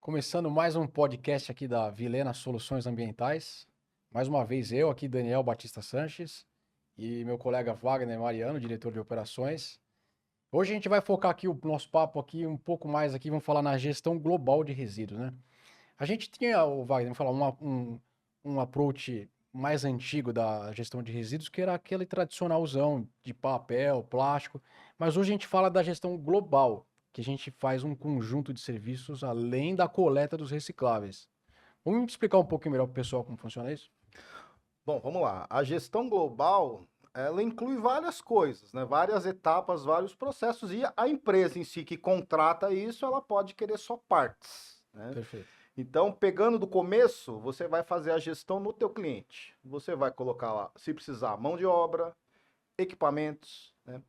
Começando mais um podcast aqui da Vilena Soluções Ambientais. Mais uma vez eu aqui, Daniel Batista Sanches, e meu colega Wagner Mariano, diretor de operações. Hoje a gente vai focar aqui o nosso papo aqui um pouco mais aqui, vamos falar na gestão global de resíduos, né? A gente tinha, o Wagner, vamos falar, um approach mais antigo da gestão de resíduos, que era aquele tradicionalzão de papel, plástico, mas hoje a gente fala da gestão global, que a gente faz um conjunto de serviços além da coleta dos recicláveis. Vamos me explicar um pouquinho melhor para o pessoal como funciona isso? Bom, vamos lá. A gestão global, ela inclui várias coisas, né? Várias etapas, vários processos e a empresa em si que contrata isso, ela pode querer só partes, né? Perfeito. Então, pegando do começo, você vai fazer a gestão no teu cliente. Você vai colocar lá, se precisar, mão de obra, equipamentos, né?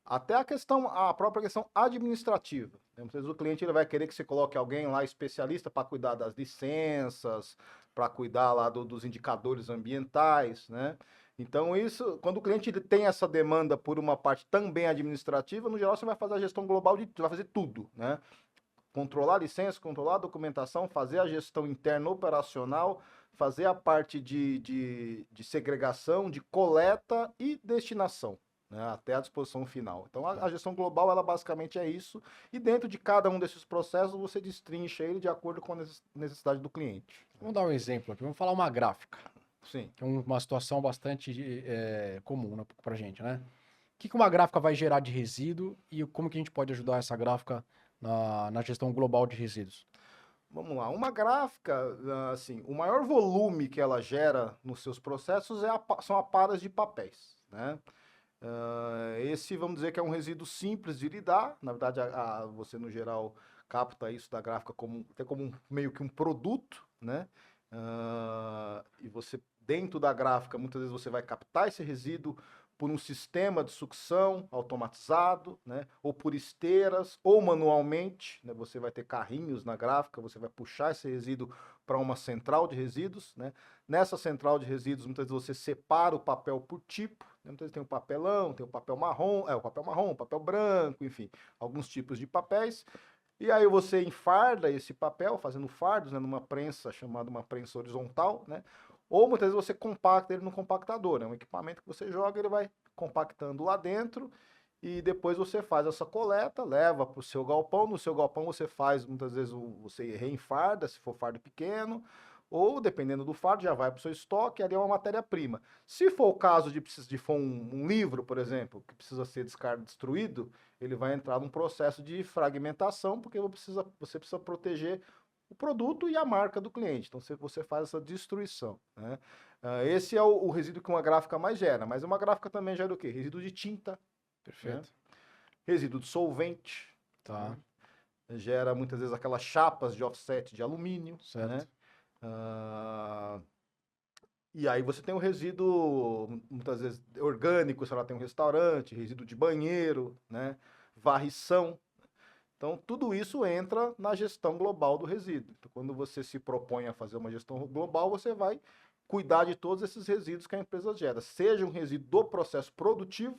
Até a própria questão administrativa, né? Muitas vezes o cliente ele vai querer que você coloque alguém lá especialista para cuidar das licenças, para cuidar lá dos indicadores ambientais, né? Então isso, quando o cliente ele tem essa demanda por uma parte também administrativa, no geral você vai fazer a gestão global vai fazer tudo, né? Controlar a licença, controlar a documentação, fazer a gestão interna operacional, fazer a parte de segregação, de coleta e destinação, né, até a disposição final. Então, a gestão global, ela basicamente é isso, e dentro de cada um desses processos, você destrincha ele de acordo com a necessidade do cliente. Vamos dar um exemplo aqui, vamos falar uma gráfica, Sim. que é uma situação bastante comum para a gente, né? O que uma gráfica vai gerar de resíduo e como que a gente pode ajudar essa gráfica na gestão global de resíduos? Vamos lá, uma gráfica, assim, o maior volume que ela gera nos seus processos são a paras de papéis, né? Esse, vamos dizer que é um resíduo simples de lidar. Na verdade, você, no geral, capta isso da gráfica até como meio que um produto, né? E você, dentro da gráfica, muitas vezes você vai captar esse resíduo por um sistema de sucção automatizado, né? Ou por esteiras, ou manualmente, né? Você vai ter carrinhos na gráfica, você vai puxar esse resíduo para uma central de resíduos, né? Nessa central de resíduos, muitas vezes você separa o papel por tipo, né? Muitas vezes tem o papelão, tem o papel marrom, o papel branco, enfim, alguns tipos de papéis. E aí você enfarda esse papel, fazendo fardos, né, numa prensa chamada uma prensa horizontal, né? Ou muitas vezes você compacta ele no compactador, né? Um equipamento que você joga, ele vai compactando lá dentro e depois você faz essa coleta, leva para o seu galpão. No seu galpão você faz, muitas vezes, você reenfarda, se for fardo pequeno, ou dependendo do fardo, já vai para o seu estoque, ali é uma matéria-prima. Se for o caso de for um livro, por exemplo, que precisa ser destruído, ele vai entrar num processo de fragmentação, porque você precisa proteger o produto e a marca do cliente. Então você faz essa destruição, né? Esse é o resíduo que uma gráfica mais gera, mas uma gráfica também gera o quê? Resíduo de tinta, né? Perfeito. Resíduo de solvente, Tá, né? Gera muitas vezes aquelas chapas de offset de alumínio, certo. né? Ah, e aí você tem o resíduo, muitas vezes orgânico, se ela tem um restaurante, resíduo de banheiro, né? Varrição. Então, tudo isso entra na gestão global do resíduo. Então, quando você se propõe a fazer uma gestão global, você vai cuidar de todos esses resíduos que a empresa gera, seja um resíduo do processo produtivo,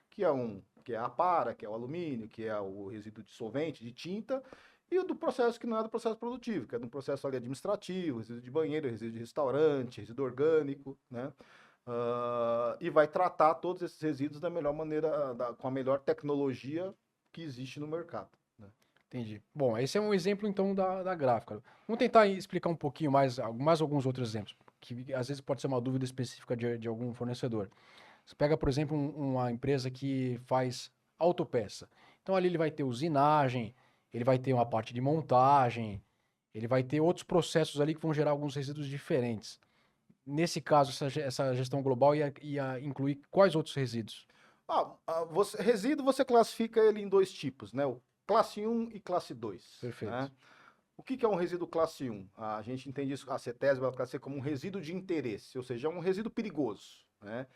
que é a para, que é o alumínio, que é o resíduo de solvente, de tinta, e o do processo que não é do processo produtivo, que é do processo ali administrativo, resíduo de banheiro, resíduo de restaurante, resíduo orgânico, né? E vai tratar todos esses resíduos da melhor maneira, com a melhor tecnologia que existe no mercado, né? Entendi. Bom, esse é um exemplo então da gráfica. Vamos tentar explicar um pouquinho mais alguns outros exemplos, que às vezes pode ser uma dúvida específica de algum fornecedor. Você pega, por exemplo, uma empresa que faz autopeça. Então ali ele vai ter usinagem, ele vai ter uma parte de montagem, ele vai ter outros processos ali que vão gerar alguns resíduos diferentes. Nesse caso, essa gestão global ia incluir quais outros resíduos? Resíduo você classifica ele em dois tipos, né? O classe um e classe 2, Perfeito. né? O que é um resíduo classe um? A gente entende isso, a CETESB vai classificar como um resíduo de interesse, ou seja, é um resíduo perigoso, né?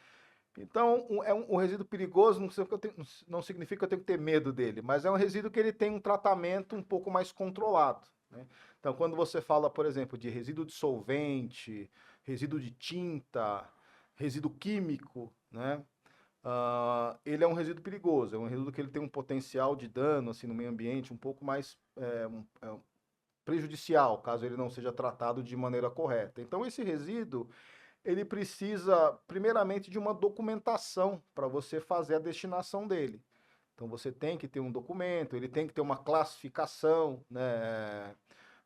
Então, um resíduo perigoso não significa que eu tenho que ter medo dele, mas é um resíduo que ele tem um tratamento um pouco mais controlado, né? Então, quando você fala, por exemplo, de resíduo de solvente, resíduo de tinta, resíduo químico, né? Ele é um resíduo perigoso, é um resíduo que ele tem um potencial de dano assim, no meio ambiente um pouco mais prejudicial, caso ele não seja tratado de maneira correta. Então, esse resíduo, ele precisa, primeiramente, de uma documentação para você fazer a destinação dele. Então, você tem que ter um documento, ele tem que ter uma classificação, né,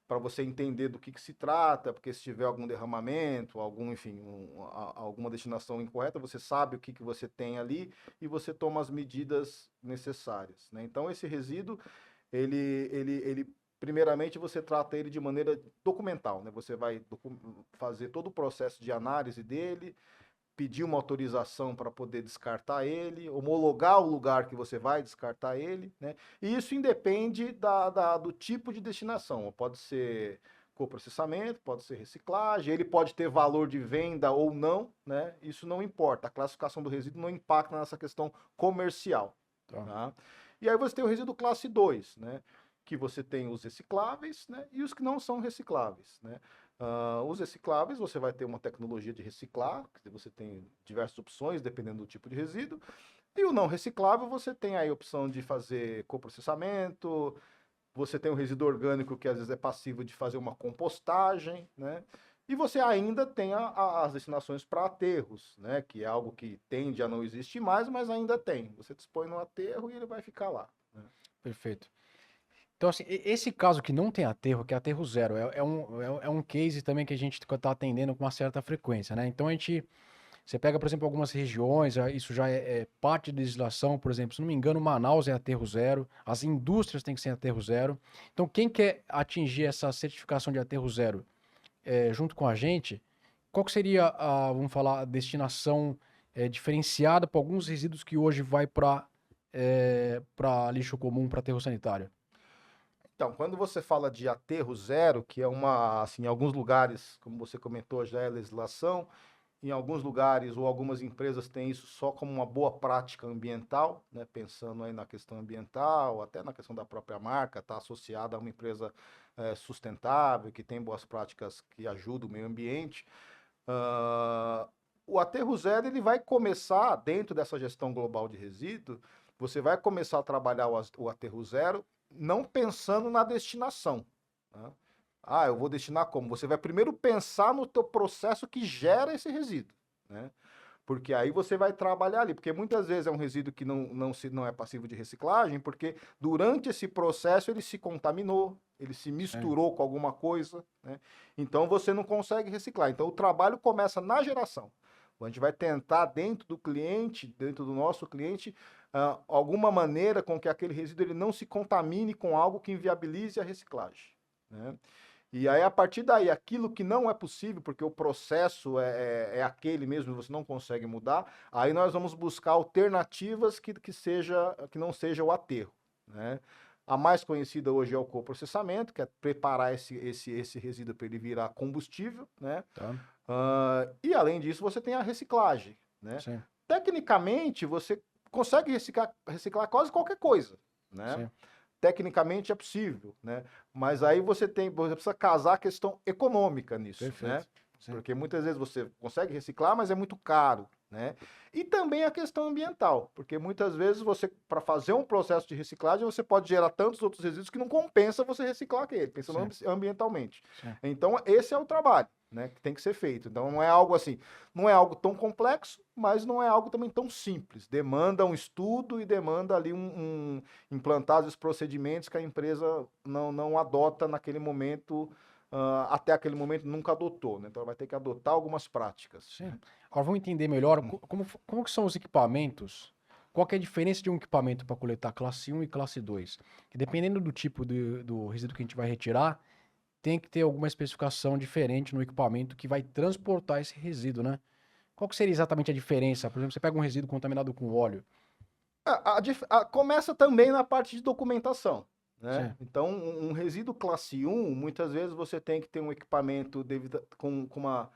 para você entender do que se trata, porque se tiver algum derramamento, algum, enfim, alguma destinação incorreta, você sabe o que você tem ali e você toma as medidas necessárias, né? Então, esse resíduo, ele primeiramente, você trata ele de maneira documental, né? Você vai fazer todo o processo de análise dele, pedir uma autorização para poder descartar ele, homologar o lugar que você vai descartar ele, né? E isso independe do tipo de destinação. Pode ser coprocessamento, pode ser reciclagem, ele pode ter valor de venda ou não, né? Isso não importa. A classificação do resíduo não impacta nessa questão comercial, tá? E aí você tem o resíduo classe 2, né? Que você tem os recicláveis, né? E os que não são recicláveis, né? Os recicláveis, você vai ter uma tecnologia de reciclar, que você tem diversas opções, dependendo do tipo de resíduo. E o não reciclável, você tem aí a opção de fazer coprocessamento, você tem o resíduo orgânico, que às vezes é passivo de fazer uma compostagem, né? E você ainda tem as destinações para aterros, né? Que é algo que tende a não existir mais, mas ainda tem. Você dispõe no aterro e ele vai ficar lá, né? Perfeito. Então, assim, esse caso que não tem aterro, que é aterro zero, é um case também que a gente está atendendo com uma certa frequência, né? Então, você pega, por exemplo, algumas regiões, isso já é parte da legislação, por exemplo, se não me engano, Manaus é aterro zero, as indústrias têm que ser aterro zero. Então, quem quer atingir essa certificação de aterro zero junto com a gente, qual que seria vamos falar, a destinação diferenciada para alguns resíduos que hoje vai para lixo comum, para aterro sanitário? Então, quando você fala de aterro zero, que é uma, assim, em alguns lugares, como você comentou, já é legislação, em alguns lugares ou algumas empresas têm isso só como uma boa prática ambiental, né? Pensando aí na questão ambiental, até na questão da própria marca, está associada a uma empresa sustentável, que tem boas práticas que ajudam o meio ambiente. Ah, o aterro zero ele vai começar, dentro dessa gestão global de resíduos, você vai começar a trabalhar o aterro zero não pensando na destinação, né? Eu vou destinar como? Você vai primeiro pensar no teu processo que gera esse resíduo, né? Porque aí você vai trabalhar ali, porque muitas vezes é um resíduo que não é passivo de reciclagem, porque durante esse processo ele se contaminou, ele se Sim. misturou com alguma coisa, né? Então você não consegue reciclar. Então o trabalho começa na geração. A gente vai tentar dentro do cliente, dentro do nosso cliente, alguma maneira com que aquele resíduo ele não se contamine com algo que inviabilize a reciclagem, né? E aí, a partir daí, aquilo que não é possível, porque o processo é aquele mesmo, você não consegue mudar, aí nós vamos buscar alternativas que não seja o aterro, né? A mais conhecida hoje é o coprocessamento, que é preparar esse resíduo para ele virar combustível, né? Tá? E além disso, você tem a reciclagem, né? Sim, Tecnicamente, você consegue reciclar quase qualquer coisa, né? sim. Tecnicamente é possível, né? Mas aí você precisa casar a questão econômica nisso, né? Perfeito. Sim. Porque muitas vezes você consegue reciclar, mas é muito caro, né? E também a questão ambiental, porque muitas vezes você, para fazer um processo de reciclagem, você pode gerar tantos outros resíduos que não compensa você reciclar aquele, pensando Sim. ambientalmente. Sim. Então, esse é o trabalho, né, que tem que ser feito. Então, não é algo assim, não é algo tão complexo, mas não é algo também tão simples. Demanda um estudo e demanda ali implantar os procedimentos que a empresa não adota naquele momento, até aquele momento nunca adotou, né? Então, ela vai ter que adotar algumas práticas, Sim. né? Agora vamos entender melhor como que são os equipamentos. Qual que é a diferença de um equipamento para coletar classe um e classe 2? Que dependendo do tipo do resíduo que a gente vai retirar, tem que ter alguma especificação diferente no equipamento que vai transportar esse resíduo, né? Qual que seria exatamente a diferença? Por exemplo, você pega um resíduo contaminado com óleo. Começa também na parte de documentação, né? Sim, Então, um resíduo classe um, muitas vezes você tem que ter um equipamento com uma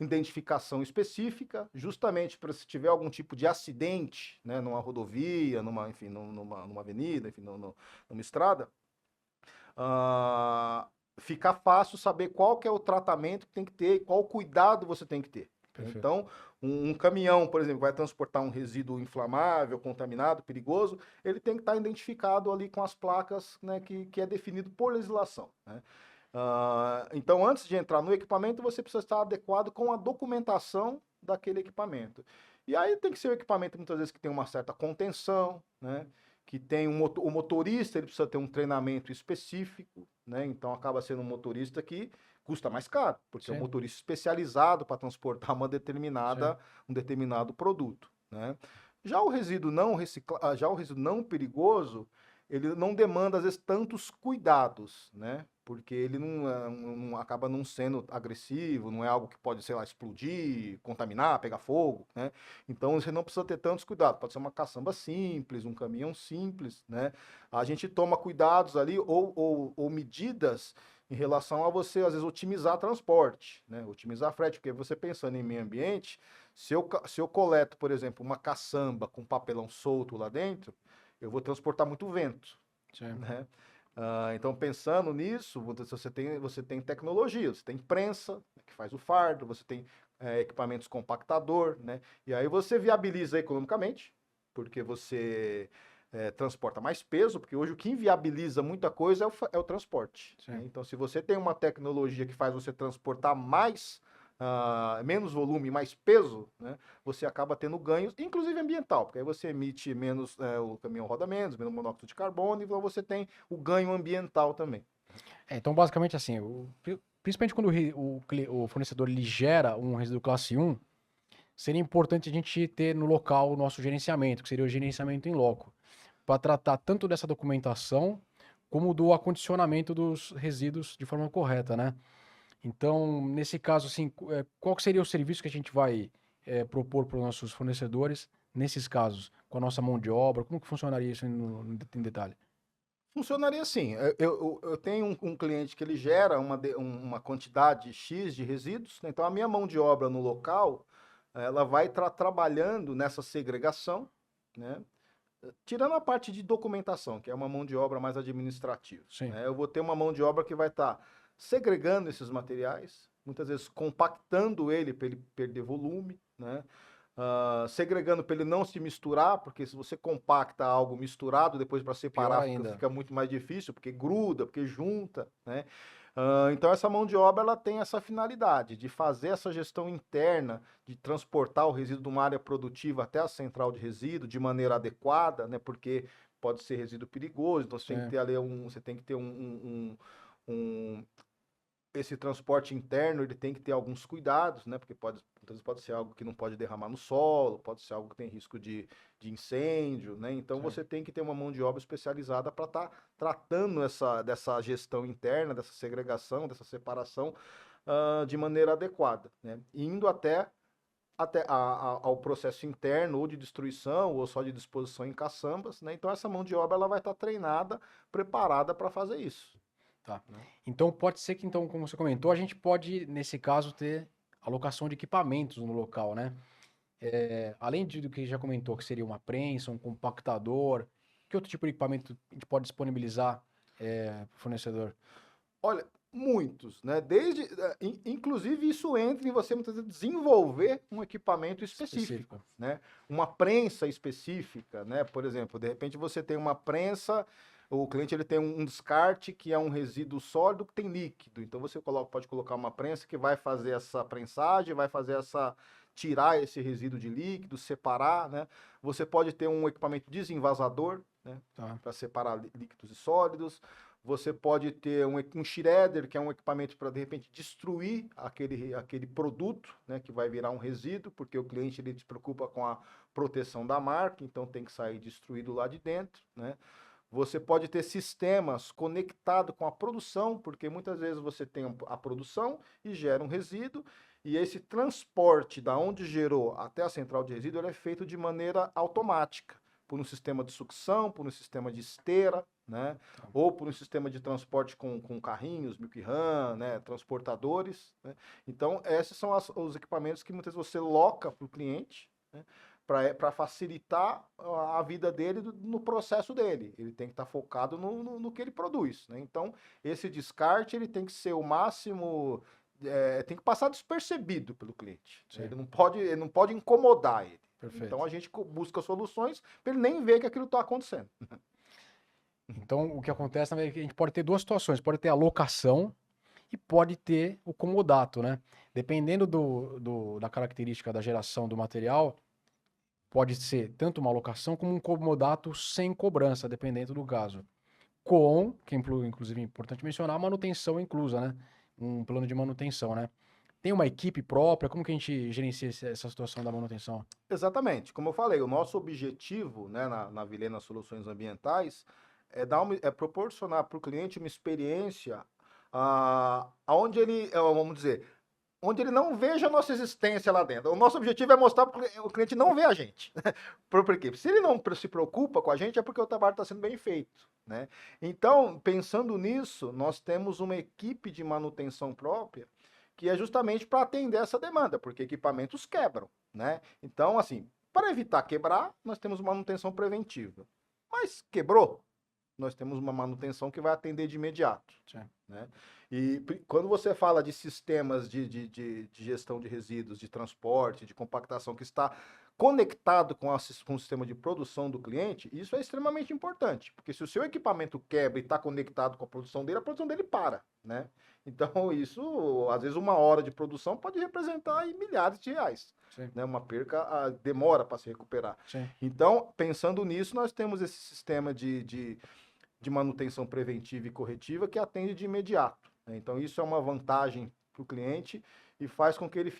identificação específica, justamente para se tiver algum tipo de acidente, né, numa rodovia, enfim, numa avenida, enfim, numa estrada, fica fácil saber qual que é o tratamento que tem que ter e qual cuidado você tem que ter, né? perfeito. Então, um caminhão, por exemplo, vai transportar um resíduo inflamável, contaminado, perigoso, ele tem que estar identificado ali com as placas, né, que é definido por legislação, né? Então, antes de entrar no equipamento, você precisa estar adequado com a documentação daquele equipamento. E aí tem que ser um equipamento, muitas vezes, que tem uma certa contenção, né? Que tem o motorista, ele precisa ter um treinamento específico, né? Então, acaba sendo um motorista que custa mais caro, porque é um Sim, motorista especializado para transportar sim. um determinado produto, né? Já o resíduo não perigoso, ele não demanda, às vezes, tantos cuidados, né? Porque ele acaba não sendo agressivo, não é algo que pode, sei lá, explodir, contaminar, pegar fogo, né? Então você não precisa ter tantos cuidados. Pode ser uma caçamba simples, um caminhão simples, né? A gente toma cuidados ali ou medidas em relação a você, às vezes, otimizar transporte, né? Otimizar frete, porque você pensando em meio ambiente, se eu coleto, por exemplo, uma caçamba com papelão solto lá dentro, eu vou transportar muito vento, Sim. né? Então, pensando nisso, você tem tecnologia, você tem prensa, né, que faz o fardo, você tem equipamentos compactador, né? E aí você viabiliza economicamente, porque você transporta mais peso, porque hoje o que inviabiliza muita coisa é o transporte, né? Sim. Então, se você tem uma tecnologia que faz você transportar menos volume, mais peso, né? Você acaba tendo ganhos, inclusive ambiental, porque aí você emite menos, o caminhão roda menos monóxido de carbono, então você tem o ganho ambiental também. Então, basicamente assim, principalmente quando o fornecedor ele gera um resíduo classe 1, seria importante a gente ter no local o nosso gerenciamento, que seria o gerenciamento em loco, para tratar tanto dessa documentação como do acondicionamento dos resíduos de forma correta, né? Então, nesse caso, assim, qual que seria o serviço que a gente vai propor para os nossos fornecedores nesses casos, com a nossa mão de obra? Como que funcionaria isso em detalhe? Funcionaria assim, eu tenho um cliente que ele gera uma quantidade X de resíduos, né? Então a minha mão de obra no local, ela vai estar trabalhando nessa segregação, né? Tirando a parte de documentação, que é uma mão de obra mais administrativa, Sim, né? Eu vou ter uma mão de obra que vai estar segregando esses materiais, muitas vezes compactando ele para ele perder volume, né? Segregando para ele não se misturar, porque se você compacta algo misturado, depois para pior separar ainda. fica muito mais difícil, porque gruda, porque junta, né? Então essa mão de obra ela tem essa finalidade de fazer essa gestão interna, de transportar o resíduo de uma área produtiva até a central de resíduo de maneira adequada, né? Porque pode ser resíduo perigoso, então você tem que Sim, ter ali você tem que ter um esse transporte interno ele tem que ter alguns cuidados, né? Porque muitas vezes pode ser algo que não pode derramar no solo, pode ser algo que tem risco de incêndio, né? Então sim. você tem que ter uma mão de obra especializada para estar tratando dessa gestão interna, dessa segregação, dessa separação de maneira adequada, né? Indo ao processo interno ou de destruição ou só de disposição em caçambas, né? Então essa mão de obra ela vai estar treinada, preparada para fazer isso. Tá. Né? Então pode ser que, então, como você comentou, a gente pode, nesse caso, ter alocação de equipamentos no local, né? Além do que já comentou, que seria uma prensa, um compactador, que outro tipo de equipamento a gente pode disponibilizar para o fornecedor Olha, muitos, né? Inclusive isso entra em você muitas vezes desenvolver um equipamento específico, específico? né? Uma prensa específica, né? Por exemplo, de repente você tem uma prensa, o cliente ele tem um descarte que é um resíduo sólido que tem líquido. Então você pode colocar uma prensa que vai fazer essa prensagem, vai fazer tirar esse resíduo de líquido, separar, né? Você pode ter um equipamento desenvasador, né? Tá, Para separar líquidos e sólidos. Você pode ter um shredder, que é um equipamento para, de repente, destruir aquele produto, né, que vai virar um resíduo, porque o cliente ele se preocupa com a proteção da marca, então tem que sair destruído lá de dentro, né? Você pode ter sistemas conectados com a produção, porque muitas vezes você tem a produção e gera um resíduo, e esse transporte da onde gerou até a central de resíduo ele é feito de maneira automática, por um sistema de sucção, por um sistema de esteira, né? tá. Ou por um sistema de transporte com carrinhos, milk-run, né? Transportadores, né? Então, esses são os equipamentos que muitas vezes você loca para o cliente, né? Para facilitar a vida dele no processo dele. Ele tem que estar focado no que ele produz, né? Então, esse descarte ele tem que ser o máximo, tem que passar despercebido pelo cliente. Né? Sim, Ele não pode incomodar ele. Então, perfeito. a gente busca soluções para ele nem ver que aquilo está acontecendo. Então, o que acontece, na verdade, é que a gente pode ter duas situações. Pode ter a locação, e pode ter o comodato, né? Dependendo da característica da geração do material, pode ser tanto uma alocação como um comodato sem cobrança, dependendo do caso. Que inclusive é importante mencionar, a manutenção inclusa, né? Um plano de manutenção, né? Tem uma equipe própria? Como que a gente gerencia essa situação da manutenção? Exatamente. Como eu falei, o nosso objetivo, né, na Vilhena Soluções Ambientais é proporcionar para o cliente uma experiência onde ele, vamos dizer, onde ele não veja a nossa existência lá dentro. O nosso objetivo é mostrar para o cliente não ver a gente. Por quê? Se ele não se preocupa com a gente, é porque o trabalho está sendo bem feito, né? Então, pensando nisso, nós temos uma equipe de manutenção própria que é justamente para atender essa demanda, porque equipamentos quebram, né? Então, assim, para evitar quebrar, nós temos manutenção preventiva. Mas quebrou, nós temos uma manutenção que vai atender de imediato, né? E quando você fala de sistemas de gestão de resíduos, de transporte, de compactação que está conectado com o sistema de produção do cliente, isso é extremamente importante, porque se o seu equipamento quebra e está conectado com a produção dele para, né? Então, isso, às vezes, uma hora de produção pode representar aí milhares de reais, né? Uma perca demora para se recuperar. Sim. Então, pensando nisso, nós temos esse sistema de manutenção preventiva e corretiva que atende de imediato, né? Então, isso é uma vantagem para o cliente e faz com que ele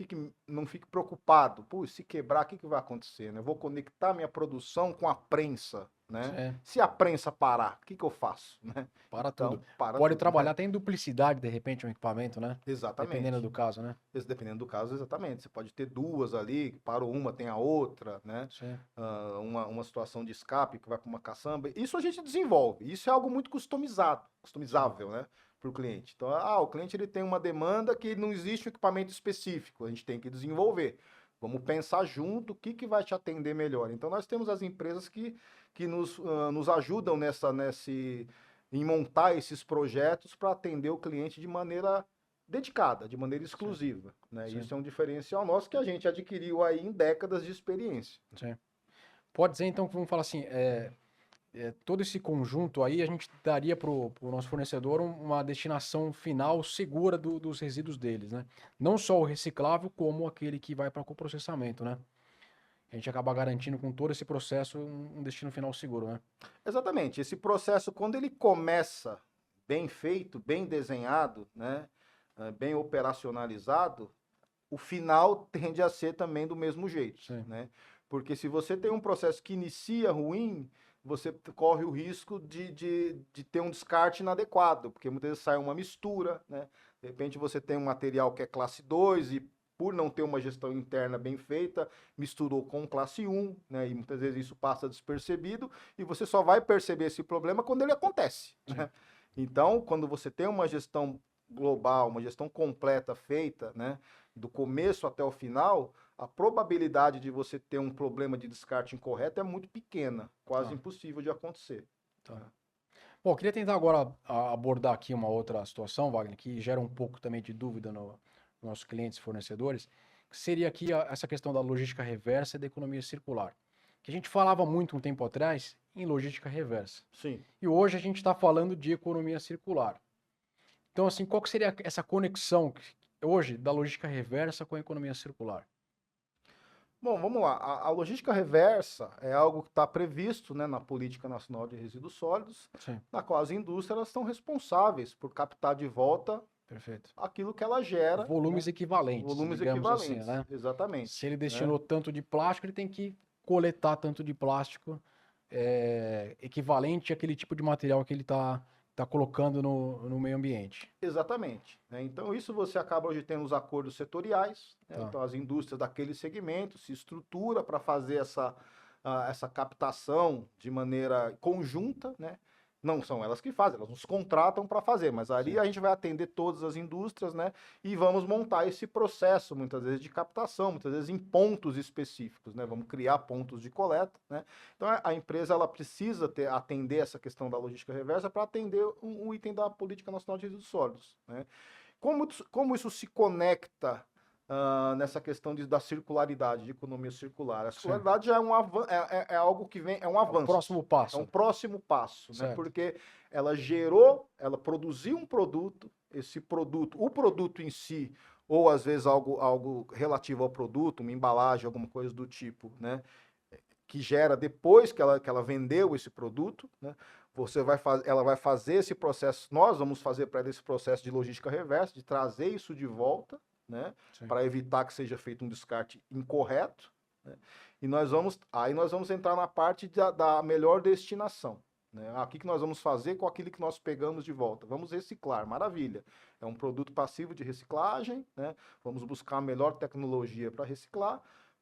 não fique preocupado. Pô, se quebrar, o que vai acontecer, né? Eu vou conectar minha produção com a prensa, né? Se a prensa parar, o que eu faço, né? Para Então, tudo. para Pode tudo, trabalhar, né? tem duplicidade, de repente, um equipamento, né? Exatamente. Dependendo do caso, né? Dependendo do caso, exatamente. Você pode ter duas ali, parou uma, tem a outra, né? Uma situação de escape que vai para uma caçamba. Isso a gente desenvolve. Isso é algo muito customizável, né? Para o cliente. Então, o cliente ele tem uma demanda que não existe um equipamento específico. A gente tem que desenvolver. Vamos pensar junto o que vai te atender melhor. Então, nós temos as empresas que nos ajudam em montar esses projetos para atender o cliente de maneira dedicada, de maneira exclusiva, né? Isso é um diferencial nosso que a gente adquiriu aí em décadas de experiência. Sim. Pode dizer, então, que vamos falar assim, todo esse conjunto aí, a gente daria para o nosso fornecedor uma destinação final segura dos resíduos deles, né? Não só o reciclável, como aquele que vai para coprocessamento, né? A gente acaba garantindo com todo esse processo um destino final seguro, né? Exatamente. Esse processo, quando ele começa bem feito, bem desenhado, né, bem operacionalizado, o final tende a ser também do mesmo jeito, né? Porque se você tem um processo que inicia ruim, você corre o risco de ter um descarte inadequado, porque muitas vezes sai uma mistura, né? De repente você tem um material que é classe 2 e por não ter uma gestão interna bem feita, misturou com classe 1, né? E muitas vezes isso passa despercebido e você só vai perceber esse problema quando ele acontece, né? Então, quando você tem uma gestão global, uma gestão completa feita, né, do começo até o final, a probabilidade de você ter um problema de descarte incorreto é muito pequena, quase impossível de acontecer. Bom, eu queria tentar agora abordar aqui uma outra situação, Wagner, que gera um pouco também de dúvida nos nossos clientes e fornecedores, que seria aqui essa questão da logística reversa e da economia circular. Que a gente falava muito um tempo atrás em logística reversa. Sim. E hoje a gente está falando de economia circular. Então, assim, qual que seria essa conexão hoje da logística reversa com a economia circular? Bom, vamos lá. A logística reversa é algo que está previsto, né, na Política Nacional de Resíduos Sólidos, na qual as indústrias estão responsáveis por captar de volta aquilo que ela gera. Volumes, né, equivalentes. Volumes digamos equivalentes, assim, né? Exatamente. Se ele destinou tanto de plástico, ele tem que coletar tanto de plástico equivalente àquele tipo de material que ele está colocando no meio ambiente. Exatamente. Né? Então, isso você acaba hoje tendo os acordos setoriais, né? Então as indústrias daquele segmento se estrutura para fazer essa captação de maneira conjunta, né? Não são elas que fazem, elas nos contratam para fazer, mas ali a gente vai atender todas as indústrias, né? E vamos montar esse processo, muitas vezes, de captação, muitas vezes em pontos específicos, né? Vamos criar pontos de coleta, né? Então a empresa ela precisa atender essa questão da logística reversa para atender um item da Política Nacional de Resíduos Sólidos, né? Como isso se conecta nessa questão da circularidade, de economia circular? A circularidade já é algo que vem, é um avanço. É um próximo passo. É um próximo passo, né? Porque ela produziu um produto, esse produto, o produto em si, ou às vezes algo relativo ao produto, uma embalagem, alguma coisa do tipo, né? Que gera depois que ela vendeu esse produto, né? Ela vai fazer esse processo, nós vamos fazer para ela esse processo de logística reversa, de trazer isso de volta, né? Para evitar que seja feito um descarte incorreto, né? E aí nós vamos entrar na parte da melhor destinação. Né? O que nós vamos fazer com aquilo que nós pegamos de volta? Vamos reciclar, maravilha. É um produto passivo de reciclagem, né? Vamos buscar a melhor tecnologia para reciclar.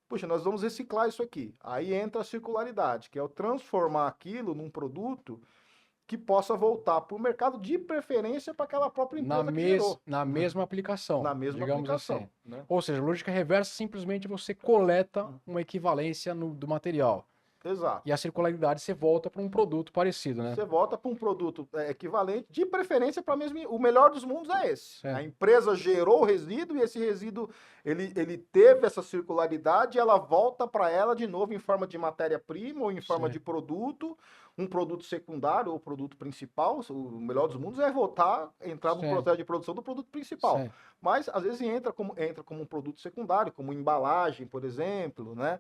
Puxa, nós vamos reciclar isso aqui. Aí entra a circularidade, que é o transformar aquilo num produto que possa voltar para o mercado, de preferência para aquela própria empresa que gerou. Na mesma aplicação, Na mesma digamos aplicação. assim. Né? Ou seja, lógica reversa simplesmente você coleta uma equivalência do material. Exato. E a circularidade você volta para um produto parecido, né? Você volta para um produto equivalente, de preferência para mesmo. O melhor dos mundos é esse. A empresa gerou o resíduo e esse resíduo ele teve essa circularidade e ela volta para ela de novo em forma de matéria-prima ou em forma de produto, um produto secundário ou produto principal. O melhor dos mundos é entrar no processo de produção do produto principal. Mas às vezes entra como um produto secundário, como embalagem, por exemplo, né?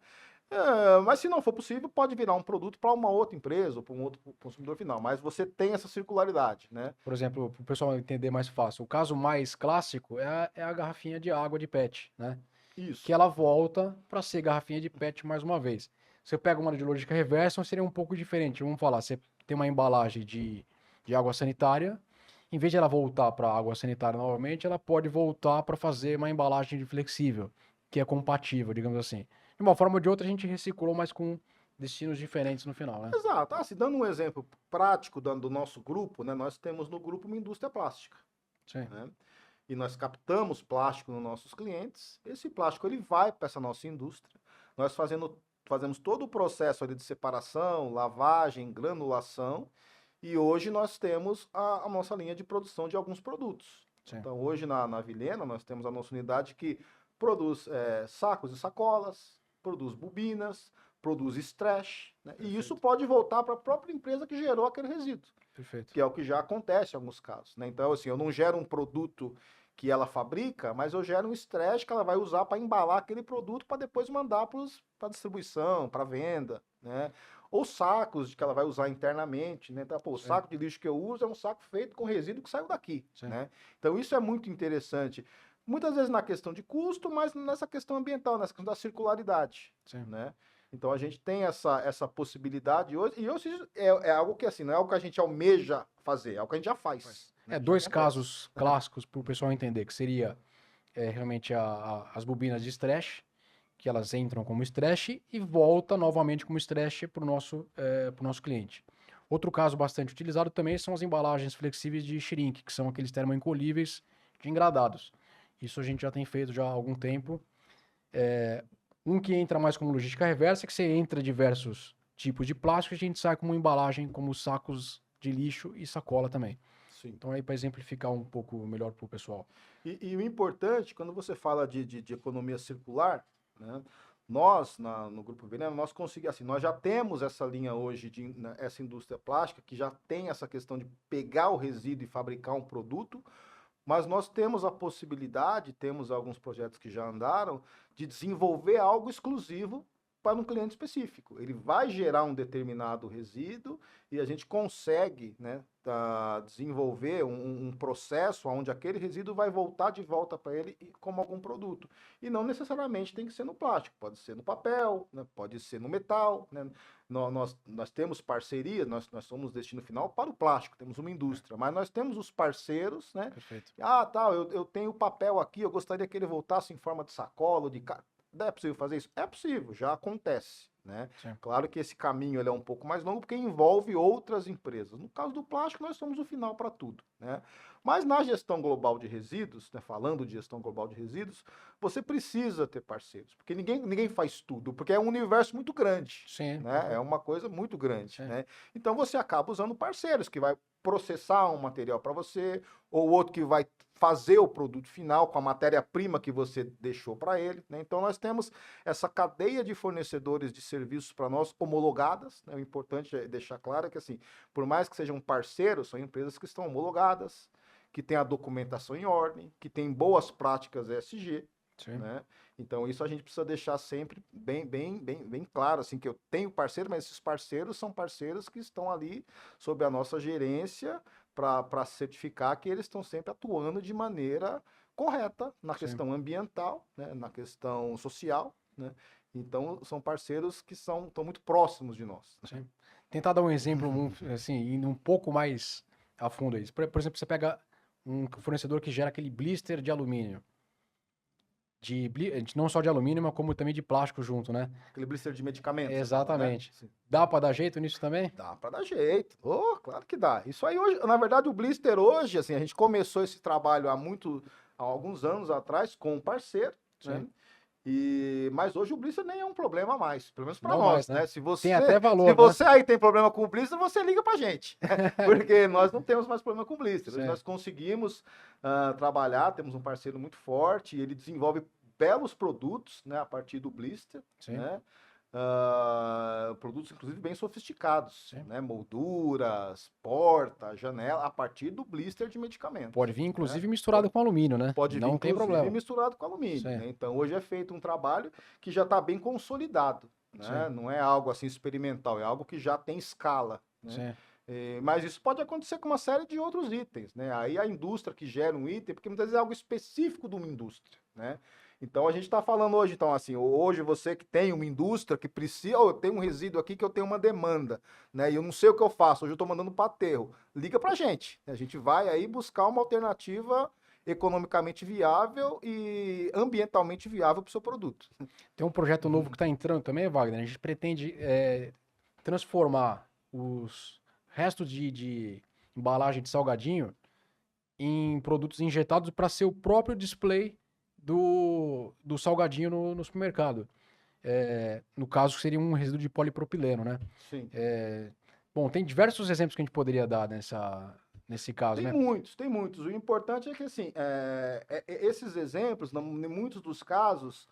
Mas se não for possível, pode virar um produto para uma outra empresa ou para um outro consumidor final. Mas você tem essa circularidade, né? Por exemplo, para o pessoal entender mais fácil, o caso mais clássico é a garrafinha de água de PET, né? Isso. Que ela volta para ser garrafinha de PET mais uma vez. Você pega uma de lógica reversa, seria um pouco diferente. Vamos falar, você tem uma embalagem de água sanitária, em vez de ela voltar para água sanitária novamente, ela pode voltar para fazer uma embalagem de flexível, que é compatível, digamos assim. De uma forma ou de outra, a gente reciclou, mas com destinos diferentes no final, né? Exato. Se dando um exemplo prático do nosso grupo, né? Nós temos no grupo uma indústria plástica. Sim. Né? E nós captamos plástico nos nossos clientes. Esse plástico ele vai para essa nossa indústria. Nós fazemos todo o processo ali de separação, lavagem, granulação. E hoje nós temos a nossa linha de produção de alguns produtos. Sim. Então, hoje na Vilhena, nós temos a nossa unidade que produz sacos e sacolas, produz bobinas, produz stretch, né? E isso pode voltar para a própria empresa que gerou aquele resíduo. Perfeito. Que é o que já acontece em alguns casos. Né? Então, assim, eu não gero um produto que ela fabrica, mas eu gero um stretch que ela vai usar para embalar aquele produto para depois mandar para distribuição, para venda, né? Ou sacos que ela vai usar internamente, né? Então, o saco de lixo que eu uso é um saco feito com resíduo que saiu daqui, né? Então, isso é muito interessante. Muitas vezes na questão de custo, mas nessa questão ambiental, nessa questão da circularidade, né? Então a gente tem essa possibilidade hoje, e hoje é algo que assim, não é algo que a gente almeja fazer, é algo que a gente já faz. Né? Dois casos clássicos para o pessoal entender, que seria realmente as bobinas de stretch, que elas entram como stretch e volta novamente como stretch para o nosso cliente. Outro caso bastante utilizado também são as embalagens flexíveis de shrink, que são aqueles termoencolhíveis de engradados. Isso a gente já tem feito já há algum tempo. Um que entra mais como logística reversa, que você entra diversos tipos de plástico, a gente sai como embalagem, como sacos de lixo e sacola também. Sim. Então aí para exemplificar um pouco melhor para o pessoal. E o importante, quando você fala de economia circular, né, nós, no Grupo Vilhena, nós já temos essa linha hoje, essa indústria plástica, que já tem essa questão de pegar o resíduo e fabricar um produto, mas nós temos a possibilidade, temos alguns projetos que já andaram, de desenvolver algo exclusivo para um cliente específico. Ele vai gerar um determinado resíduo e a gente consegue, né, desenvolver um processo onde aquele resíduo vai voltar de volta para ele como algum produto. E não necessariamente tem que ser no plástico, pode ser no papel, né, pode ser no metal. Né? Nós temos parceria, nós somos destino final para o plástico, temos uma indústria, mas nós temos os parceiros, né? Perfeito. Eu tenho o papel aqui, eu gostaria que ele voltasse em forma de sacola, de... É possível fazer isso? É possível, já acontece. Né? Claro que esse caminho ele é um pouco mais longo porque envolve outras empresas. No caso do plástico, nós somos o final para tudo. Né? Mas na gestão global de resíduos, né, falando de gestão global de resíduos, você precisa ter parceiros, porque ninguém faz tudo, porque é um universo muito grande. Sim. Né? É uma coisa muito grande. Né? Então você acaba usando parceiros que vai processar um material para você, ou outro que vai fazer o produto final com a matéria-prima que você deixou para ele. Né? Então nós temos essa cadeia de fornecedores de serviços para nós homologadas. Né? O importante é deixar claro que, assim, por mais que sejam parceiros, são empresas que estão homologadas, que tem a documentação em ordem, que tem boas práticas ESG, Sim. né? Então isso a gente precisa deixar sempre bem claro, assim, que eu tenho parceiro, mas esses parceiros são parceiros que estão ali sob a nossa gerência para certificar que eles estão sempre atuando de maneira correta na Sim. questão ambiental, né? Na questão social, né? Então são parceiros que estão muito próximos de nós. Sim. Tentar dar um exemplo, assim, indo um pouco mais a fundo aí. Por exemplo, você pega um fornecedor que gera aquele blister de alumínio. Não só de alumínio, mas como também de plástico junto, né? Aquele blister de medicamentos, você fala, né? Exatamente. Sim. Dá pra dar jeito nisso também? Dá para dar jeito. Oh, claro que dá. Isso aí hoje, na verdade, o blister hoje, assim, a gente começou esse trabalho há alguns anos atrás com um parceiro, né? Sim. Mas hoje o blister nem é um problema mais, pelo menos para Não nós, mais, né? né? Se Tem até valor, se né? você aí tem problema com o blister, você liga pra gente, porque nós não temos mais problema com o blister. Hoje Sim. nós conseguimos trabalhar, temos um parceiro muito forte, ele desenvolve belos produtos, né, a partir do blister, Sim. né? Produtos inclusive bem sofisticados, Sim. né? Molduras, porta, janela, a partir do blister de medicamentos. Pode vir, inclusive, né? misturado com alumínio, né? Pode vir, Não tem inclusive, problema. misturado com alumínio. Sim. Né? Então, hoje é feito um trabalho que já está bem consolidado. Né? Sim. Não é algo assim experimental, é algo que já tem escala. Né? Sim. Mas isso pode acontecer com uma série de outros itens. Né? Aí a indústria que gera um item, porque muitas vezes é algo específico de uma indústria. Né? Então a gente está falando hoje, então, assim, hoje você que tem uma indústria que precisa, eu tenho um resíduo aqui que eu tenho uma demanda, né? E eu não sei o que eu faço, hoje eu estou mandando para aterro. Liga para a gente. A gente vai aí buscar uma alternativa economicamente viável e ambientalmente viável para o seu produto. Tem um projeto novo que está entrando também, Wagner. A gente pretende transformar os restos de embalagem de salgadinho em produtos injetados para ser o próprio display do salgadinho no supermercado. No caso, seria um resíduo de polipropileno, né? Sim. Bom, tem diversos exemplos que a gente poderia dar nesse caso, né? Tem muitos. O importante é que, assim, esses exemplos, em muitos dos casos,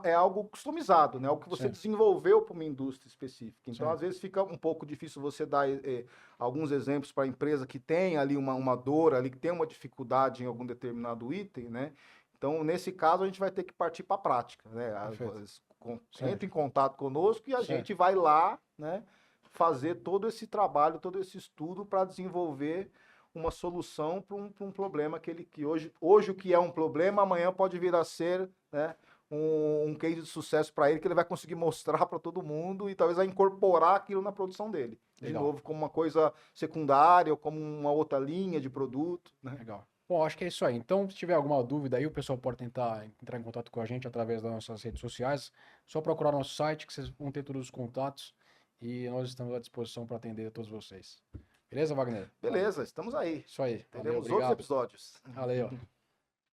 é algo customizado, né? Algo que você Sim. desenvolveu para uma indústria específica. Então, Sim. às vezes, fica um pouco difícil você dar alguns exemplos para a empresa que tem ali uma dor, ali, que tem uma dificuldade em algum determinado item, né? Então, nesse caso, a gente vai ter que partir para a prática, né? Entra em contato conosco e a gente vai lá, né? Fazer todo esse trabalho, todo esse estudo para desenvolver uma solução para um problema que hoje o que é um problema, amanhã pode vir a ser, né, um case de sucesso para ele, que ele vai conseguir mostrar para todo mundo e talvez vai incorporar aquilo na produção dele. De Legal. novo, como uma coisa secundária ou como uma outra linha de produto. Né? Legal. Bom, acho que é isso aí. Então, se tiver alguma dúvida aí, o pessoal pode tentar entrar em contato com a gente através das nossas redes sociais. Só procurar nosso site, que vocês vão ter todos os contatos. E nós estamos à disposição para atender a todos vocês. Beleza, Wagner? Beleza, estamos aí. Isso aí. Valeu, Teremos outros obrigado. episódios. Valeu.